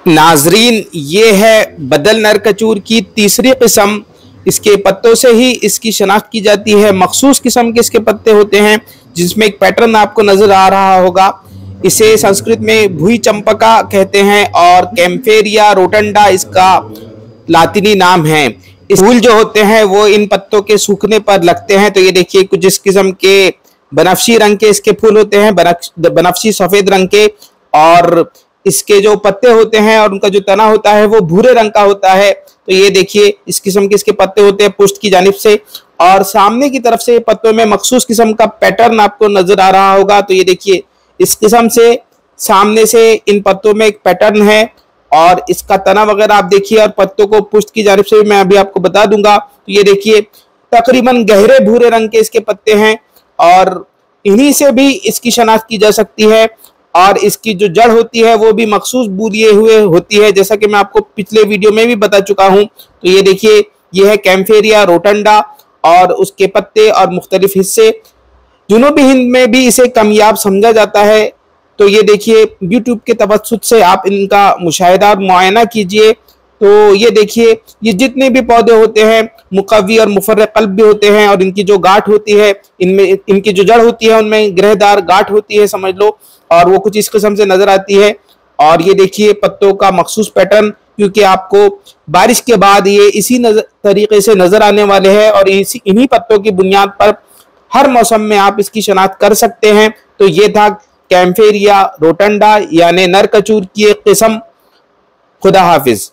नाजरीन, ये है बदल नर कचूर की तीसरी किस्म। इसके पत्तों से ही इसकी शनाख्त की जाती है। मखसूस किस्म के इसके पत्ते होते हैं जिसमें एक पैटर्न आपको नजर आ रहा होगा। इसे संस्कृत में भुई चंपका कहते हैं और कैम्फेरिया रोटंडा इसका लातिनी नाम है। इस फूल जो होते हैं वो इन पत्तों के सूखने पर लगते हैं। तो ये देखिए, कुछ इस किस्म के बनफशी रंग के इसके फूल होते हैं, बनफशी सफेद रंग के। और इसके जो पत्ते होते हैं और उनका जो तना होता है वो भूरे रंग का होता है। तो ये देखिए, इस किस्म के इसके पत्ते होते हैं पुष्ट की जानिब से, और सामने की तरफ से पत्तों में मखसूस किस्म का पैटर्न आपको नजर आ रहा होगा। तो ये देखिए, इस किस्म से सामने से इन पत्तों में एक पैटर्न है और इसका तना वगैरह आप देखिए, और पत्तों को पुष्ट की जानिब से मैं अभी आपको बता दूंगा। तो ये देखिए, तकरीबन गहरे भूरे रंग के इसके पत्ते हैं और इन्हीं से भी इसकी शनाख्त की जा सकती है। और इसकी जो जड़ होती है वो भी मखसूस बूरिए हुए होती है, जैसा कि मैं आपको पिछले वीडियो में भी बता चुका हूं। तो ये देखिए, ये है कैम्फेरिया रोटंडा और उसके पत्ते और मुख्तलिफ हिस्से। जुनूबी हिंद में भी इसे कामयाब समझा जाता है। तो ये देखिए, यूट्यूब के तवस्सुत से आप इनका मुशाहिदा और मुआयना कीजिए। तो ये देखिए, ये जितने भी पौधे होते हैं मुकव्वी और मुफर्रिक कल्ब भी होते हैं, और इनकी जो गांठ होती है, इनमें इनकी जो जड़ होती है उनमें ग्रहदार गांठ होती है समझ लो, और वो कुछ इस किस्म से नजर आती है। और ये देखिए पत्तों का मखसूस पैटर्न, क्योंकि आपको बारिश के बाद ये इसी तरीके से नजर आने वाले हैं और इन्हीं पत्तों की बुनियाद पर हर मौसम में आप इसकी शनाख्त कर सकते हैं। तो ये था कैम्फेरिया रोटंडा यानी नर कचूर की एक किस्म। खुदा हाफिज।